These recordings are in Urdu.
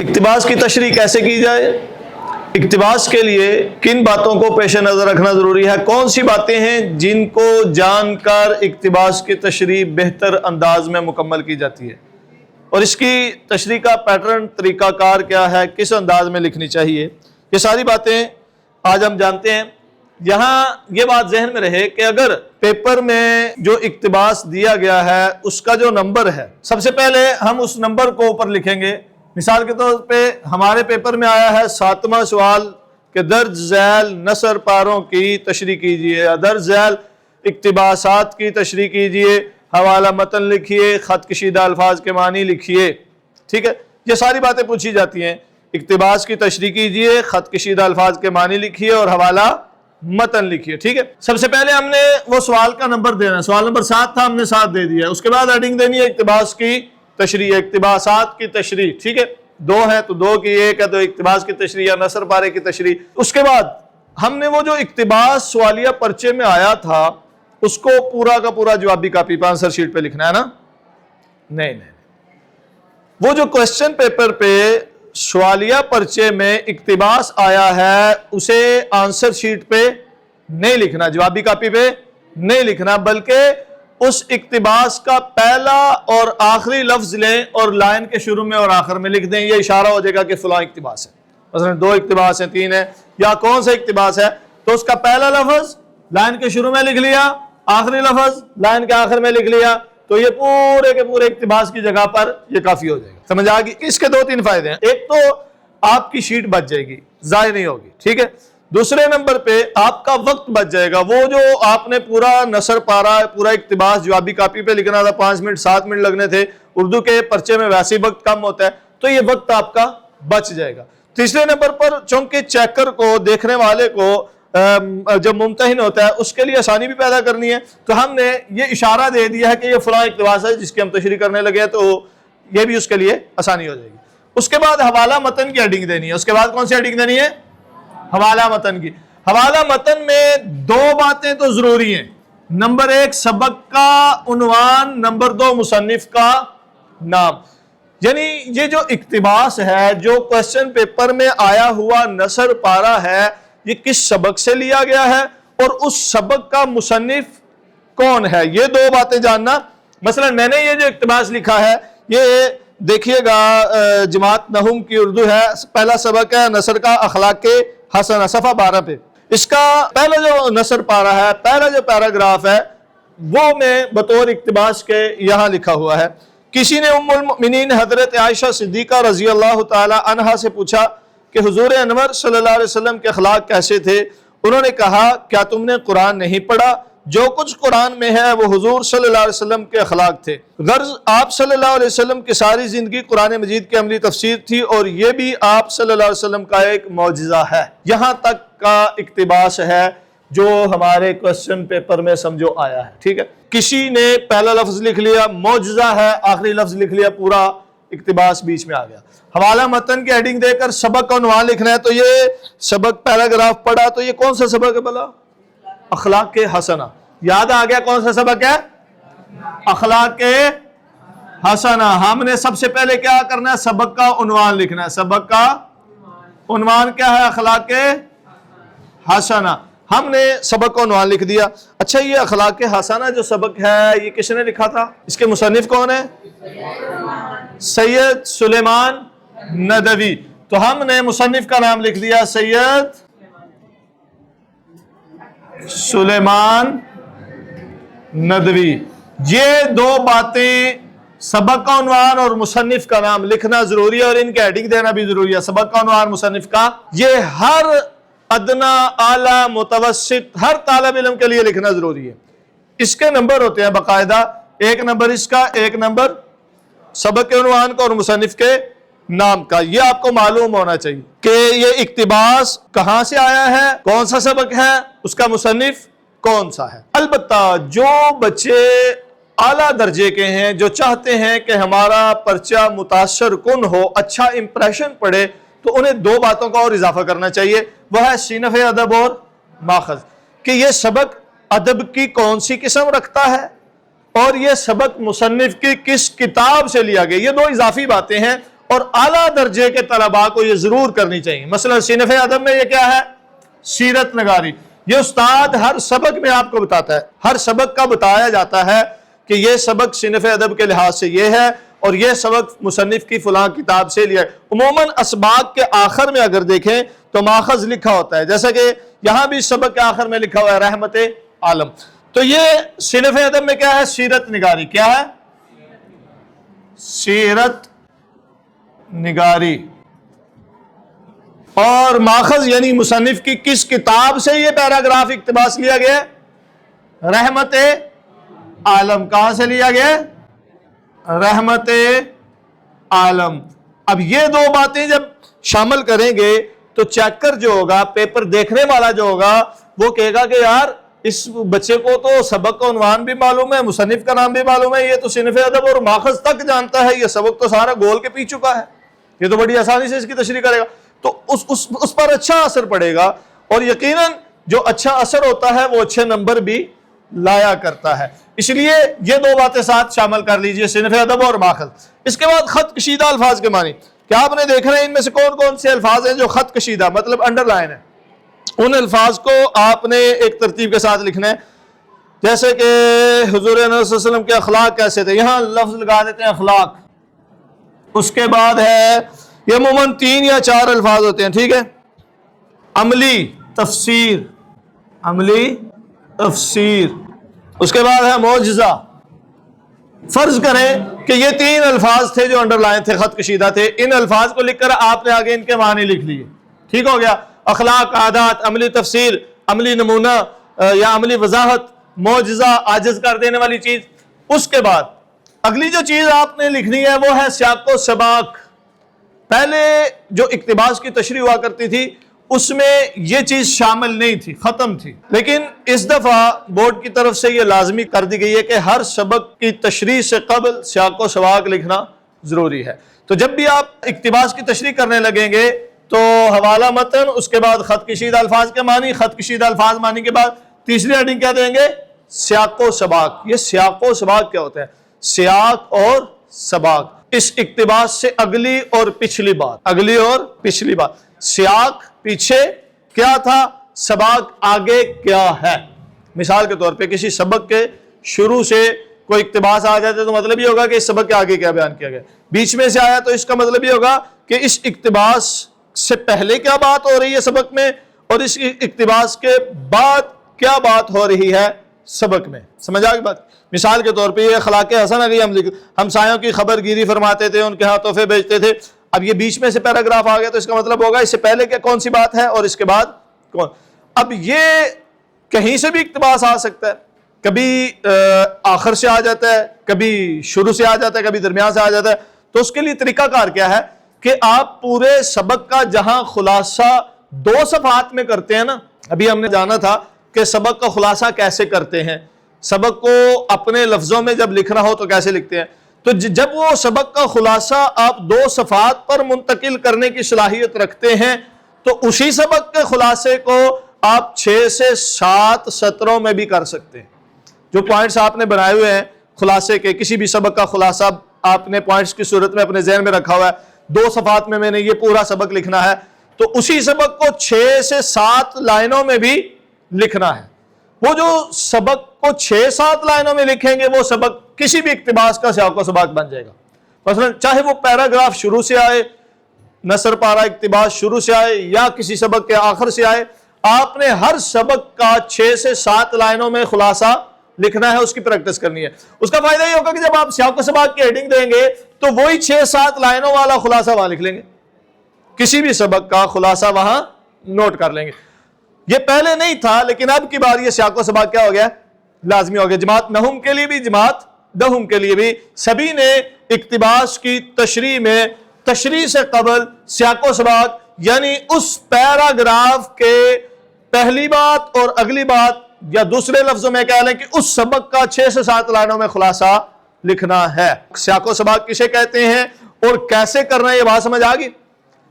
اقتباس کی تشریح کیسے کی جائے؟ اقتباس کے لیے کن باتوں کو پیش نظر رکھنا ضروری ہے؟ کون سی باتیں ہیں جن کو جان کر اقتباس کی تشریح بہتر انداز میں مکمل کی جاتی ہے، اور اس کی تشریح کا پیٹرن، طریقہ کار کیا ہے، کس انداز میں لکھنی چاہیے، یہ ساری باتیں آج ہم جانتے ہیں۔ یہاں یہ بات ذہن میں رہے کہ اگر پیپر میں جو اقتباس دیا گیا ہے اس کا جو نمبر ہے، سب سے پہلے ہم اس نمبر کو اوپر لکھیں گے۔ مثال کے طور پہ ہمارے پیپر میں آیا ہے 7واں سوال کہ درج ذیل نثر پاروں کی تشریح کیجئے، درج ذیل اقتباسات کی تشریح کیجئے، حوالہ متن لکھیے، خط کشیدہ الفاظ کے معنی لکھیے۔ ٹھیک ہے، یہ ساری باتیں پوچھی جاتی ہیں۔ اقتباس کی تشریح کیجئے، خط کشیدہ الفاظ کے معنی لکھیے اور حوالہ متن لکھیے۔ ٹھیک ہے، سب سے پہلے ہم نے وہ سوال کا نمبر دینا ہے، سوال نمبر 7 تھا، ہم نے 7 دے دیا ہے۔ اس کے بعد ہیڈنگ دینی ہے اقتباس کی تشریح، اقتباسات کی تشریح۔ ٹھیک ہے، 2 ہے تو 2 کی، 1 ہے تو اقتباس کی تشریح یا نثر پارے کی تشریح۔ اس کے بعد ہم نے وہ جو اقتباس سوالیہ پرچے میں آیا تھا اس کو پورا کا پورا جوابی کاپی پہ آنسر شیٹ پہ لکھنا ہے نا؟ نہیں، وہ جو کوسچن پیپر پہ سوالیہ پرچے میں اقتباس آیا ہے اسے آنسر شیٹ پہ نہیں لکھنا، جوابی کاپی پہ نہیں لکھنا، بلکہ اس اقتباس کا پہلا اور آخری لفظ لیں اور لائن کے شروع میں اور آخر میں لکھ دیں۔ یہ اشارہ ہو جائے گا کہ فلاں اقتباس ہے، مثلا 2 اقتباس ہیں، 3 ہیں، یا کون سا اقتباس ہے تو اس کا پہلا لفظ لائن کے شروع میں لکھ لیا، آخری لفظ لائن کے آخر میں لکھ لیا، تو یہ پورے کے پورے اقتباس کی جگہ پر یہ کافی ہو جائے گا۔ سمجھ آ گئی؟ اس کے 2-3 فائدے ہیں۔ ایک تو آپ کی شیٹ بچ جائے گی، ضائع نہیں ہوگی، ٹھیک ہے۔ دوسرے نمبر پہ آپ کا وقت بچ جائے گا، وہ جو آپ نے پورا نثر پارا، پورا اقتباس جوابی کاپی پہ لکھنا تھا، 5 منٹ 7 منٹ لگنے تھے، اردو کے پرچے میں ویسے ہی وقت کم ہوتا ہے، تو یہ وقت آپ کا بچ جائے گا۔ تیسرے نمبر پر چونکہ چیکر کو، دیکھنے والے کو جب ممتحن ہوتا ہے اس کے لیے آسانی بھی پیدا کرنی ہے، تو ہم نے یہ اشارہ دے دیا ہے کہ یہ فلاں اقتباس ہے جس کی ہم تشریح کرنے لگے ہیں، تو یہ بھی اس کے لیے آسانی ہو جائے گی۔ اس کے بعد حوالہ متن کی ہیڈنگ دینی ہے۔ اس کے بعد کون سی ہیڈنگ دینی ہے؟ حوالہ متن کی۔ حوالہ متن میں 2 باتیں تو ضروری ہیں۔ نمبر 1 سبق کا عنوان، نمبر 2 مصنف کا نام۔ یعنی یہ جو اقتباس ہے، جو کوسچن پیپر میں آیا ہوا نثر پارہ ہے، یہ کس سبق سے لیا گیا ہے اور اس سبق کا مصنف کون ہے، یہ 2 باتیں جاننا۔ مثلا میں نے یہ جو اقتباس لکھا ہے، یہ دیکھیے گا جماعت نحوم کی اردو ہے، پہلا سبق ہے نثر کا اخلاق حسنہ، صفحہ 12 پہ۔ اس کا پہلا جو نثر پارہ ہے، پہلا جو پیراگراف ہے، وہ میں بطور اقتباس کے یہاں لکھا ہوا ہے۔ کسی نے ام المؤمنین حضرت عائشہ صدیقہ رضی اللہ تعالی عنہا سے پوچھا کہ حضور انور صلی اللہ علیہ وسلم کے اخلاق کیسے تھے؟ انہوں نے کہا کیا تم نے قرآن نہیں پڑھا؟ جو کچھ قرآن میں ہے وہ حضور صلی اللہ علیہ وسلم کے اخلاق تھے۔ غرض آپ صلی اللہ علیہ وسلم کی ساری زندگی قرآن مجید کی عملی تفسیر تھی، اور یہ بھی آپ صلی اللہ علیہ وسلم کا ایک معجزہ ہے۔ یہاں تک کا اقتباس ہے جو ہمارے کوسچن پیپر میں سمجھو آیا ہے، ٹھیک ہے۔ کسی نے پہلا لفظ لکھ لیا، معجزہ ہے، آخری لفظ لکھ لیا، پورا اقتباس بیچ میں آ گیا۔ حوالہ متن کی ہیڈنگ دے کر سبق کا عنوان لکھنا ہے، تو یہ سبق پیراگراف پڑھا، تو یہ کون سا سبق ہے بھلا؟ اخلاق حسنہ۔ یاد آ گیا کون سا سبق ہے؟ اخلاق حسنہ۔ ہم نے سب سے پہلے کیا کرنا ہے؟ سبق کا عنوان لکھنا ہے۔ سبق کا عنوان کیا ہے؟ اخلاق حسنہ۔ ہم نے سبق کا عنوان لکھ دیا۔ اچھا، یہ اخلاق حسنہ جو سبق ہے یہ کس نے لکھا تھا؟ اس کے مصنف کون ہے؟ سید سلیمان ندوی۔ تو ہم نے مصنف کا نام لکھ دیا سید سلیمان ندوی۔ یہ 2 باتیں، سبق کا عنوان اور مصنف کا نام لکھنا ضروری ہے، اور ان کی ہیڈنگ دینا بھی ضروری ہے۔ سبق کا عنوان، مصنف کا، یہ ہر ادنا، اعلیٰ، متوسط، ہر طالب علم کے لیے لکھنا ضروری ہے۔ اس کے نمبر ہوتے ہیں باقاعدہ، 1 نمبر اس کا، 1 نمبر سبق کے عنوان کا اور مصنف کے نام کا۔ یہ آپ کو معلوم ہونا چاہیے کہ یہ اقتباس کہاں سے آیا ہے، کون سا سبق ہے، اس کا مصنف کون سا ہے۔ البتہ جو بچے اعلیٰ درجے کے ہیں، جو چاہتے ہیں کہ ہمارا پرچہ متاثر کن ہو، اچھا امپریشن پڑے، تو انہیں 2 باتوں کا اور اضافہ کرنا چاہیے، وہ ہے صنف ادب اور ماخذ، کہ یہ سبق ادب کی کون سی قسم رکھتا ہے اور یہ سبق مصنف کی کس کتاب سے لیا گیا۔ یہ 2 اضافی باتیں ہیں، اور اعلیٰ درجے کے طلباء کو یہ ضرور کرنی چاہیے۔ مثلا صنف ادب میں یہ کیا ہے؟ سیرت نگاری۔ یہ استاد ہر سبق میں آپ کو بتاتا ہے، ہر سبق کا بتایا جاتا ہے کہ یہ سبق صنف ادب کے لحاظ سے یہ ہے اور یہ سبق مصنف کی فلاں کتاب سے لیا ہے۔ عموماً اسباق کے آخر میں اگر دیکھیں تو ماخذ لکھا ہوتا ہے، جیسا کہ یہاں بھی سبق کے آخر میں لکھا ہوا ہے رحمت عالم۔ تو یہ صنف ادب میں کیا ہے؟ سیرت نگاری۔ کیا ہے؟ سیرت نگاری۔ اور ماخذ یعنی مصنف کی کس کتاب سے یہ پیراگراف اقتباس لیا گیا ہے؟ رحمت عالم۔ کہاں سے لیا گیا؟ رحمت عالم۔ اب یہ دو باتیں جب شامل کریں گے تو چیکر جو ہوگا، پیپر دیکھنے والا جو ہوگا، وہ کہے گا کہ یار اس بچے کو تو سبق کا عنوان بھی معلوم ہے، مصنف کا نام بھی معلوم ہے، یہ تو صنف ادب اور ماخذ تک جانتا ہے، یہ سبق تو سارا گول کے پی چکا ہے، یہ تو بڑی آسانی سے اس کی تشریح کرے گا۔ تو اس پر اچھا اثر پڑے گا، اور یقیناً جو اچھا اثر ہوتا ہے وہ اچھے نمبر بھی لایا کرتا ہے۔ اس لیے یہ دو باتیں ساتھ شامل کر لیجئے، صنف ادب اور ماخذ۔ اس کے بعد خط کشیدہ الفاظ کے معنی۔ کیا آپ نے دیکھ رہے ہیں ان میں سے کون کون سے الفاظ ہیں جو خط کشیدہ مطلب انڈر لائن ہے؟ ان الفاظ کو آپ نے ایک ترتیب کے ساتھ لکھنا ہے، جیسے کہ حضور صلی اللہ علیہ وسلم کے اخلاق کیسے تھے، یہاں لفظ لگا دیتے ہیں اخلاق۔ اس کے بعد ہے، یہ عموماً 3 یا 4 الفاظ ہوتے ہیں، ٹھیک ہے؟ عملی تفسیر، عملی تفسیر۔ اس کے بعد ہے معجزہ۔ فرض کریں کہ یہ 3 الفاظ تھے جو انڈر لائن تھے، خط کشیدہ تھے، ان الفاظ کو لکھ کر آپ نے آگے ان کے معنی لکھ لیے، ٹھیک ہو گیا؟ اخلاق، عادات، عملی تفسیر، عملی نمونہ یا عملی وضاحت، معجزہ، عاجز کر دینے والی چیز۔ اس کے بعد اگلی جو چیز آپ نے لکھنی ہے وہ ہے سیاق و سباق۔ پہلے جو اقتباس کی تشریح ہوا کرتی تھی اس میں یہ چیز شامل نہیں تھی، ختم تھی، لیکن اس دفعہ بورڈ کی طرف سے یہ لازمی کر دی گئی ہے کہ ہر سبق کی تشریح سے قبل سیاق و سباق لکھنا ضروری ہے۔ تو جب بھی آپ اقتباس کی تشریح کرنے لگیں گے تو حوالہ متن، اس کے بعد خط کشیدہ الفاظ کے معنی، خط کشیدہ الفاظ معنی کے بعد تیسری ہیڈنگ کیا دیں گے؟ سیاق و سباق۔ یہ سیاق و سباق کیا ہوتا ہے؟ سیاق اور سباق، اس اقتباس سے اگلی اور پچھلی بات، اگلی اور پچھلی بات۔ سیاق پیچھے کیا تھا، سباق آگے کیا ہے۔ مثال کے طور پہ کسی سبق کے شروع سے کوئی اقتباس آ جاتا ہے تو مطلب یہ ہوگا کہ اس سبق کے آگے کیا بیان کیا گیا، بیچ میں سے آیا تو اس کا مطلب یہ ہوگا کہ اس اقتباس سے پہلے کیا بات ہو رہی ہے سبق میں، اور اس اقتباس کے بعد کیا بات ہو رہی ہے سبق میں۔ سمجھ آ گئی بات؟ مثال کے طور پہ یہ اخلاق حسنہ کی ہم ہمسایوں کی خبر گیری فرماتے تھے، ان کے ہاں تحفے بیچتے تھے۔ اب یہ بیچ میں سے پیراگراف آ گیا تو اس کا مطلب ہوگا اس سے پہلے کیا کون سی بات ہے اور اس کے بعد کون۔ اب یہ کہیں سے بھی اقتباس آ سکتا ہے، کبھی آخر سے آ جاتا ہے، کبھی شروع سے آ جاتا ہے، کبھی درمیان سے آ جاتا ہے۔ تو اس کے لیے طریقہ کار کیا ہے کہ آپ پورے سبق کا جہاں خلاصہ 2 صفحات میں کرتے ہیں نا، ابھی ہم نے جانا تھا کہ سبق کا خلاصہ کیسے کرتے ہیں، سبق کو اپنے لفظوں میں جب لکھنا ہو تو کیسے لکھتے ہیں۔ تو جب وہ سبق کا خلاصہ آپ 2 صفحات پر منتقل کرنے کی صلاحیت رکھتے ہیں تو اسی سبق کے خلاصے کو آپ 6 سے 7 سطروں میں بھی کر سکتے ہیں۔ جو پوائنٹس آپ نے بنائے ہوئے ہیں خلاصے کے، کسی بھی سبق کا خلاصہ آپ نے پوائنٹس کی صورت میں اپنے ذہن میں رکھا ہوا ہے، 2 صفحات میں نے یہ پورا سبق لکھنا ہے، تو اسی سبق کو 6 سے 7 لائنوں میں بھی لکھنا ہے۔ وہ جو سبق کو 6-7 لائنوں میں لکھیں گے وہ سبق کسی بھی اقتباس کا سیاق و سباق بن جائے گا۔ مثلا چاہے وہ پیراگراف شروع سے آئے، نثر پارہ اقتباس شروع سے آئے یا کسی سبق کے آخر سے آئے، آپ نے ہر سبق کا 6 سے 7 لائنوں میں خلاصہ لکھنا ہے، اس کی پریکٹس کرنی ہے۔ اس کا فائدہ یہ ہوگا کہ جب آپ سیاق و سباق کی ہیڈنگ دیں گے تو وہی 6-7 لائنوں والا خلاصہ وہاں لکھ لیں گے، کسی بھی سبق کا خلاصہ وہاں نوٹ کر لیں گے۔ یہ پہلے نہیں تھا لیکن اب کی بار یہ سیاق و سباق کیا ہو گیا؟ لازمی ہو گیا۔ جماعت نہم کے لیے بھی، جماعت دہم کے لیے بھی، سبھی نے اقتباس کی تشریح میں تشریح سے قبل سیاق و سباق یعنی اس پیراگراف کے پہلی بات اور اگلی بات، یا دوسرے لفظوں میں کہہ لیں کہ اس سبق کا 6 سے 7 لائنوں میں خلاصہ لکھنا ہے۔ سیاق و سباق کسے کہتے ہیں اور کیسے کرنا ہے یہ بات سمجھ آ گئی؟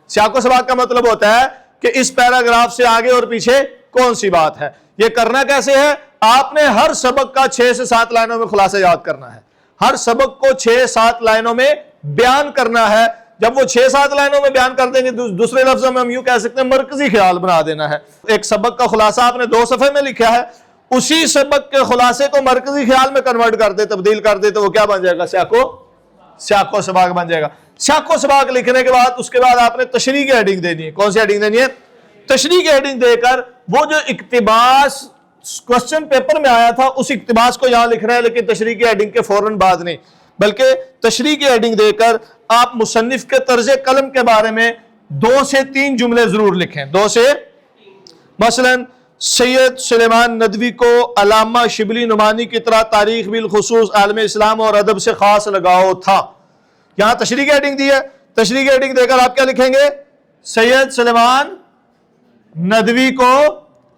سیاق و سباق کا مطلب ہوتا ہے کہ اس پیراگراف سے آگے اور پیچھے کون سی بات ہے۔ یہ کرنا کیسے ہے؟ آپ نے ہر سبق کا 6 سے 7 لائنوں میں خلاصہ یاد کرنا ہے، ہر سبق کو 6-7 لائنوں میں بیان کرنا ہے، جب وہ 6-7 لائنوں میں بیان کر دیں گے، دوسرے لفظوں میں ہم یوں کہہ سکتے ہیں مرکزی خیال بنا دینا ہے. ایک سبق کا خلاصہ آپ نے 2 صفحے میں لکھا ہے، اسی سبق کے خلاصے کو مرکزی خیال میں کنورٹ کر دے، تبدیل کر دے، تو وہ کیا بن جائے گا؟ سیاق و سباق بن جائے گا. سیاق و سباق لکھنے کے بعد اس کے بعد آپ نے تشریح کی ہیڈنگ دینی ہے. کون سی ہیڈنگ دینی ہے؟ تشریح کی ہیڈنگ دے کر وہ جو اقتباس کوسچن پیپر میں آیا تھا اس اقتباس کو یہاں لکھنا ہے، لیکن تشریح کی ہیڈنگ کے فوراً بعد نہیں، بلکہ تشریح کی ہیڈنگ دے کر آپ مصنف کے طرز قلم کے بارے میں 2 سے 3 جملے ضرور لکھیں. 2 سے مثلا سید سلیمان ندوی کو علامہ شبلی نعمانی کی طرح تاریخ بالخصوص عالم اسلام اور ادب سے خاص لگاؤ تھا. یہاں تشریح کی ہیڈنگ دی ہے، تشریح کی ہیڈنگ دے کر آپ کیا لکھیں گے؟ سید سلیمان ندوی کو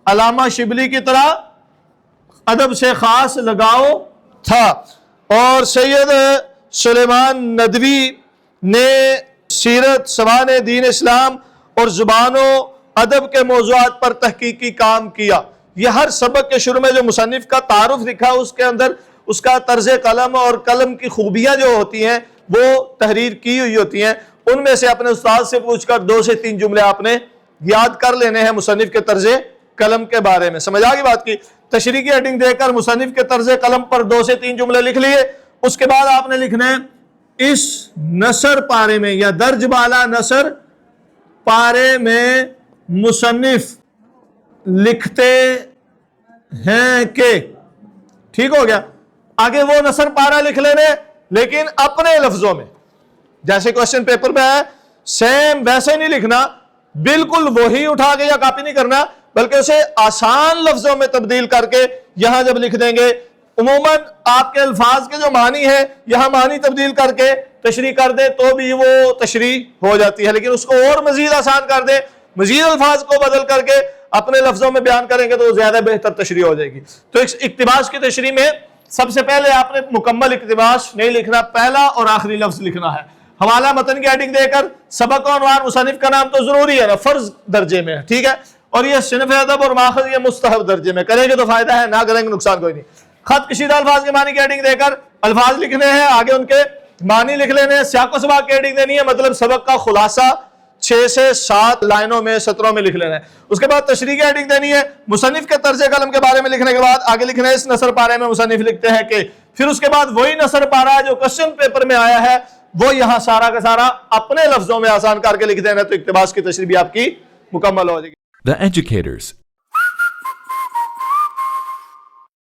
علامہ شبلی کی طرح ادب سے خاص لگاؤ تھا. اور سید سلیمان ندوی نے سیرت، سوانح دین اسلام اور زبان و ادب کے موضوعات پر تحقیقی کام کیا. یہ ہر سبق کے شروع میں جو مصنف کا تعارف لکھا اس کے اندر اس کا طرز قلم اور قلم کی خوبیاں جو ہوتی ہیں وہ تحریر کی ہوئی ہوتی ہیں. ان میں سے اپنے استاد سے پوچھ کر 2 سے 3 جملے آپ نے یاد کر لینے ہیں مصنف کے طرز قلم کے بارے میں. سمجھ آ گئی بات کی؟ تشریح کی ہیڈنگ دے کر مصنف کے طرز قلم پر 2 سے 3 جملے لکھ لیے. اس کے بعد آپ نے لکھنا ہے اس نثر پارے میں یا درج بالا نثر پارے میں مصنف لکھتے ہیں کہ، ٹھیک ہو گیا. آگے وہ نثر پارہ لکھ لینے لیکن اپنے لفظوں میں، جیسے کوسچن پیپر میں ہے سیم ویسے نہیں لکھنا، بالکل وہی اٹھا کے یا کاپی نہیں کرنا، بلکہ اسے آسان لفظوں میں تبدیل کر کے یہاں جب لکھ دیں گے، عموماً آپ کے الفاظ کے جو معنی ہے یہاں معنی تبدیل کر کے تشریح کر دیں تو بھی وہ تشریح ہو جاتی ہے، لیکن اس کو اور مزید آسان کر دیں، مزید الفاظ کو بدل کر کے اپنے لفظوں میں بیان کریں گے تو زیادہ بہتر تشریح ہو جائے گی. تو اقتباس کی تشریح میں سب سے پہلے آپ نے مکمل اقتباس نہیں لکھنا، پہلا اور آخری لفظ لکھنا ہے. حوالہ متن کی ہیڈنگ دے کر سبق و عنوان مصنف کا نام تو ضروری ہے نا، فرض درجے میں، ٹھیک ہے، اور یہ صنف ادب اور ماخذ یہ مستحب درجے میں. کریں گے تو فائدہ ہے، نہ کریں گے نقصان کوئی نہیں. خط کشیدہ الفاظ کے معنی کی ہیڈنگ دے کر الفاظ لکھنے ہیں، آگے ان کے معنی لکھ لینے ہیں. سیاق و سباق کی ہیڈنگ دینی ہے، مطلب سبق کا خلاصہ 6 سے 7 لائنوں میں، سطروں میں لکھ لینا ہے. اس کے بعد تشریح کی ہیڈنگ دینی ہے، مصنف کے طرز قلم کے بارے میں لکھنے کے بعد آگے لکھنا ہے اس نثر پارے میں مصنف لکھتے ہیں کہ. پھر اس کے بعد وہی نثر پارہ جو کوسچن پیپر میں آیا ہے وہ یہاں سارا کا سارا اپنے لفظوں میں آسان کر کے لکھ دینا، تو اقتباس کی تشریح بھی آپ کی مکمل ہو جائے گی. The Educators